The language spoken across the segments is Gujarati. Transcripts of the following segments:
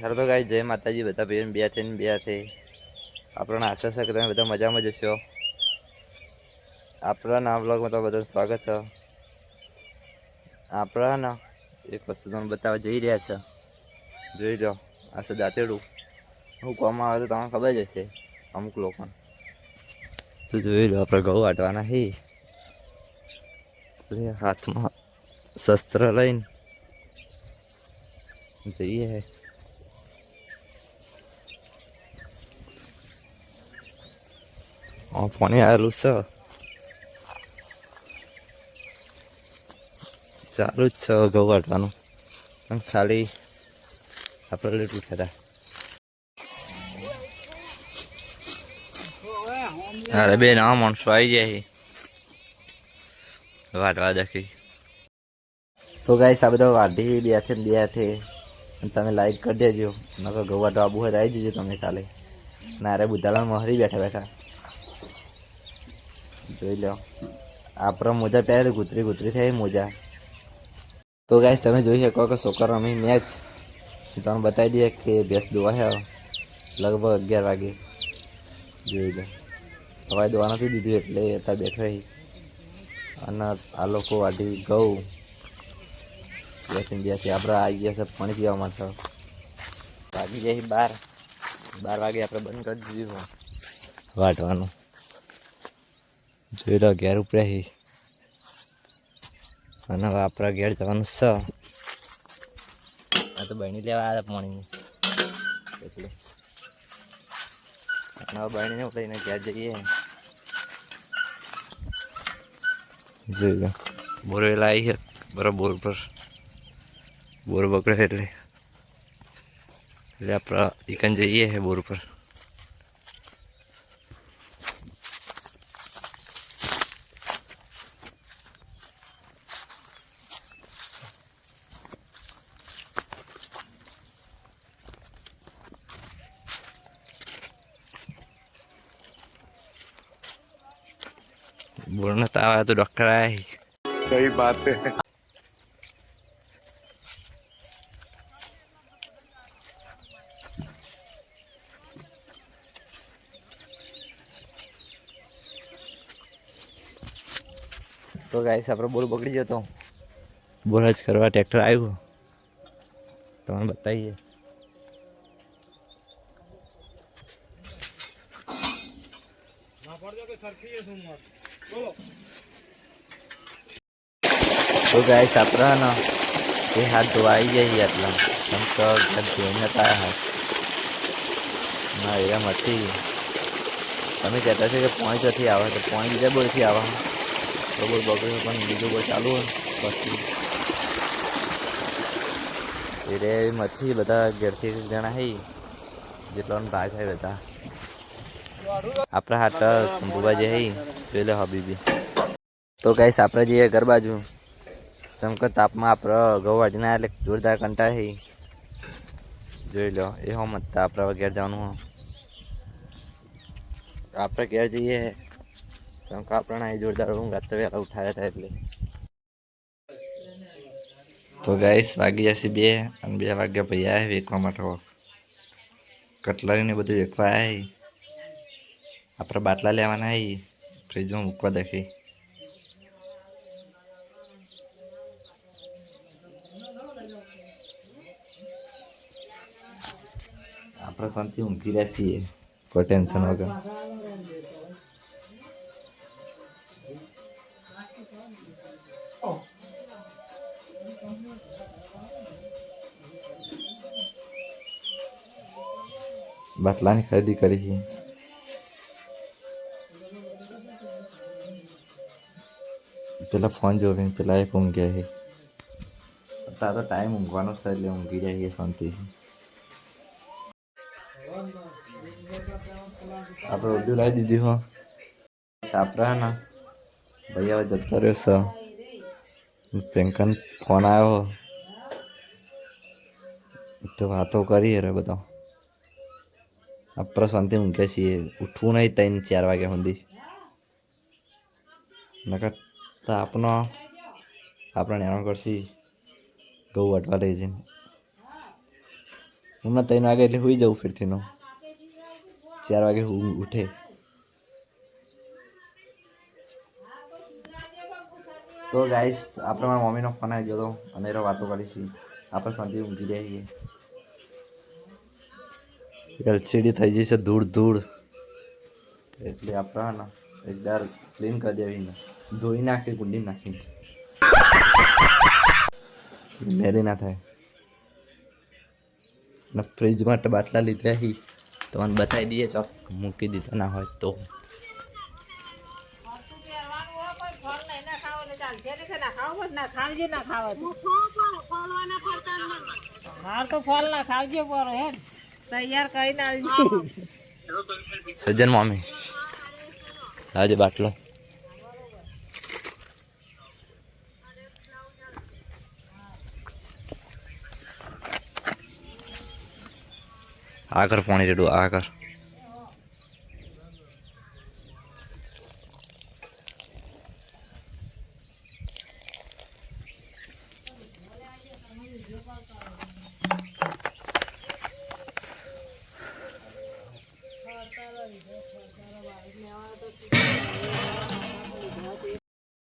હેલો તો ગાઈસ, જય માતાજી. બધા ભાઈઓ બે થઈને બે થઈ. આપણને આશા છે કે તમે બધા મજામાં જશો. આપણા નામ બ્લોગમાં તો બધાનું સ્વાગત છે. આપણા એક વસ્તુ તમને બતાવવા જઈ રહ્યા છે. જોઈ લો, આ છે દાંતેડું. હું કોમ આવે તો તમને ખબર જ હશે અમુક લોકોને. તો જોઈ લો, આપણે ઘઉં વાટવાના હી હાથમાં શસ્ત્ર લઈને જઈએ. પાણી આવેલું છે, ચાલુ જ છે ઘઉં વાટવાનું. ખાલી આપણે લેટ ઉઠ્યા હતા. અરે બે નવા માણસો આવી જાય વાટવા દખી. તો ગાઈસ, આ બધા વાઢી બે છે. તમે લાઈક કરી દેજો. નકર ઘઉં વાટવા આબુ હોય તો આવી જજો તમે કાલે. નારે બુધાલાલ મહરી બેઠા જોઈ લો. આપણા મોજા પહેરે કૂતરી થાય મોજા. તો ગાઈસ, તમે જોઈ શકો કે છોકરો અમે મેચ તમને બતાવી દઈએ કે ભેંસ દોવા છે લગભગ 11 વાગે. જોઈ લો, હવારે દોવા નથી દીધું એટલે અત્યારે બેઠો. અને આ લોકો વાઢી ઘઉં બે આપણે આવી ગયા છે પાણી પીવા માટે. વાગી જાય 12 વાગે આપણે બંધ કરી દીધું વાટવાનું. જોઈ લો, ઘેર ઉપડ્યા અને હવે આપણા ઘેર જવાનું છે. આ તો બહેણી લેવા આવ્યા પાણીની એટલે બહેણીને લઈને ઘેર જઈએ. જોઈ લો, બોરવેલા આવી છે બરાબર. બોર પર બોર બગડે એટલે આપણે એકન જઈએ બોર પર. बोलना था तो डॉक्टर आया ही. सही बात है. तो गाइस, આપણે બોર બગડી જતો. બોર જ કરવા ટ્રેક્ટર આવ્યું. તમને બતાવીએ. તો ગાઈસ, આપણા એ હાથ ધોવાઈ જાય આટલા આમ તો ધોઈને તારા હાથ ના એમ હતી. તમે કહેતા છો કે પોઈન્ટ નથી આવે તો પોઈન્ટ બીજા બોરથી આવે. તો બોર બગડ્યું પણ બીજો બોર ચાલુ હોય પછી એટલે એમાંથી બધા ઘેરથી જણા હઈ જેટલો ભાગ હોય બધા આપણા હાથ શંભુબા જે હઈ જોઈ લો હબીબી. તો ગાઈસ, આપણે જઈએ ઘર બાજુ. ચમકર તાપમાં આપણે ઘઉં વાટીને એટલે જોરદાર કંટાળી. જોઈ લો, એ મત આપણે ઘેર જવાનું હો. આપણે ઘેર જઈએ. ચમક આપણે અહીં જોરદાર ઊંઘ રાત વહેલા ઉઠાવ્યા હતા એટલે. તો ગાઈસ, વાગી જશે 2 અને 2 વાગ્યા પછી આવ્યા વેચવા માટે. કટલરીને બધું વેચવા આવ્યા. આપણે બાટલા લેવાના આવી ફ્રીજમાં મૂકવા દખી. આપણે શાંતિ ઊંઘી રહ્યા છીએ કોઈ ટેન્શન વગર. બાટલાની ખરીદી કરી છે. પેલા ફોન જોવે પેલા એક ઊંઘ્યા છે. તારો ટાઈમ ઊંઘવાનો છે એટલે ઊંઘી જાય શાંતિથી. આપણે ઓડિયો લાવી દીધી હો. આપણા ના ભાઈ હવે જતો રહેશે. પ્રિયંકા ફોન આવ્યો તો વાતો કરી રે બધા. આપણે શાંતિ ઊંઘે છીએ. ઉઠવું નહીં 3-4 વાગ્યા સુધી. નકર તો આપણે નેણો કરશી ઘઉં વાટવા લઈ જઈને. હમણાં 3 વાગે એટલે સુઈ જવું ફરીથી 4 વાગે ઉઠે. તો ગાઈસ આપણે મારા મમ્મીનો ફોન આવી ગયો અને એ વાતો કરીશી. આપણે શાંતિ ઊંઘી રહ્યા છીએ. એલસીડી થઈ જશે ધૂળ એટલે આપણે એકવાર ક્લીન કરી દેવી, ધોઈ નાખી, કુંડી નાખી મેરી ના થાય. ને ફ્રીજ માટે બાટલા લીધા હી તમને બતાવી દઈએ, ચોક મૂકી દીધા ના હોય તો. સજ્જન મમ્મી આજે બાટલો આ કર, પાણી રેડું આ કર.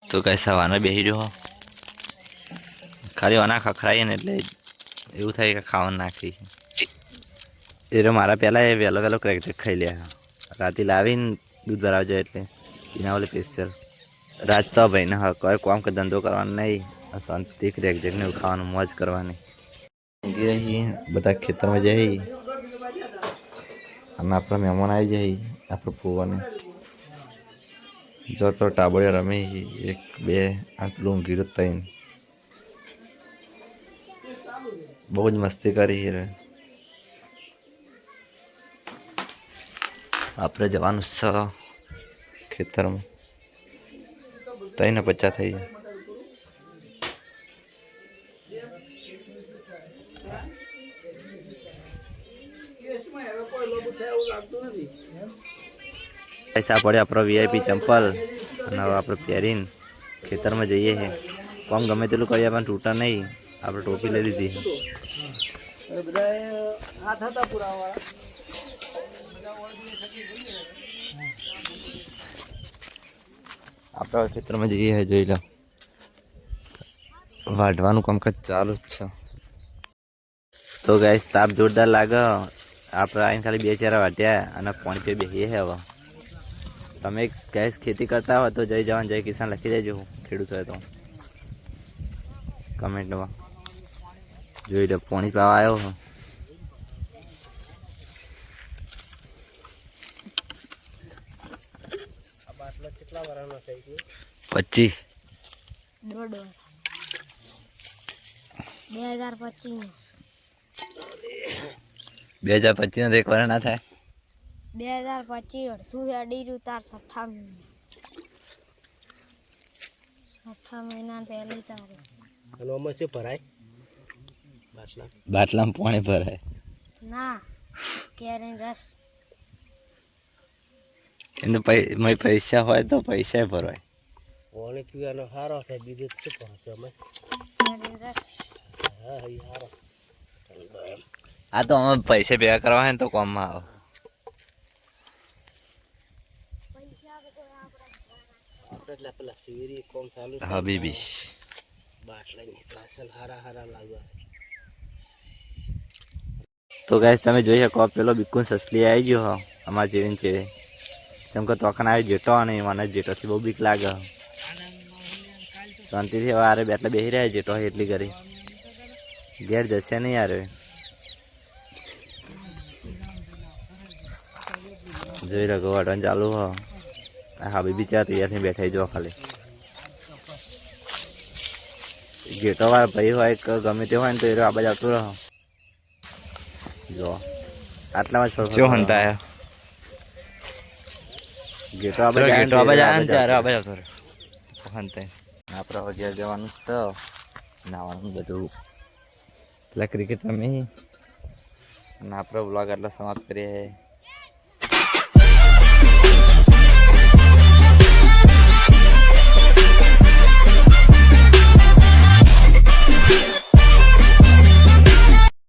તો કઈ સવારે બેસી રહ્યો ખાલી વાના ખખડાઈએ ને એટલે એવું થાય કે ખાવાનું નાખી. એ મારા પહેલાં એ વહેલો ક્રેક ખાઈ લે. રાતે લાવીને દૂધ ભરાવજો એટલે એના ઓલે સ્પેશિયલ રાત તો ભાઈ ને કોઈ કામ કે ધંધો કરવાનો નહીં, શાંતિ ક્રેક જેકને ખાવાનું મોજ કરવાની. બધા ખેતરમાં જઈ અને આપણા મહેમાન આવી જાય. આપણે પોવાને જો પેલો ટાબડિયો રમે 1 2 આટલું ઊંઘી 3 બહુ જ મસ્તી કરી રે. આપણે જવાનું છે ખેતરમાં. 3:50 થઈ જાય. પૈસા પડે આપણો VIP ચંપલ અને હવે આપણે પહેરીને ખેતરમાં જઈએ છે. કોમ ગમે તેટલું કરીએ પણ તૂટા નહીં. આપણે ટોપી લઈ લીધી. આપણે ખેતરમાં જઈએ જોઈ લો. વાઢવાનું કામકાજ ચાલુ જ છે. તો ગાઈસ તાપ જોરદાર લાગે. આપણે આવીને ખાલી 2 ચારા વાટ્યા અને પાણી પી બેસીએ છે. હવે તમે ગાઈસ ખેતી કરતા હોય તો જય જવાન જય કિસાન લખી દેજો. ખેડૂત હોય તો કમેન્ટમાં જોઈ લો. પાણી પીવા આવ્યો હો. કેટલા વરાનો થઈ ગયો? 25. 2025 એક વાર ના થાય. 2025 અડધું હેડી રહ્યું તાર 6 મહિના પહેલી તારીખ. અને આમાં શું ભરાય? બાટલામાં પાણી ભરાય ના, કેરીનો રસ. એને પૈસા હોય તો પૈસા ભરવાય. પાણી પીવાનો સારો થાય, બીજું શું પહોંચે અમે? કેરીનો રસ. હા એ સારો. આ તો અમે પૈસા ભેગા કરવા હોય ને તો કામમાં આવે. એટલે પેલા શેરી કોમ ચાલુ હબીબી બાટલાની પાછળ હારા લાગવા. તો ગાઈસ તમે જોઈ શકો પેલો બિલકુલ સસલી આવી ગયો હો અમારા જેવીને છે. જેમ કે તોકન આવી જેટો અને મને જેટોથી બહુ બીક લાગે. શાંતિથી હવે આરે બેટલા બેસી રહ્યા જેટો હોય એટલી કરી ઘેર જશે નહીં યાર. જોઈ રહ્યો વાટવાનું ચાલુ હો. હા બીબી ચા તૈયારથી બેઠા જો ખાલી. જેટો વાર ભાઈ હોય કે ગમે તે હોય ને તો એ આ બાજુ આવતો રહો. જો આટલામાં છો હંતા ગેટો આ બાજુ ત્યારે આ બાજુ આવતો રહો. હંતા આપણે વગેરે જવાનું છે. નાવાનું બધું પેલા ક્રિકેટ રમી અને આપણે વ્લોગ આટલા સમાપ્ત કરીએ.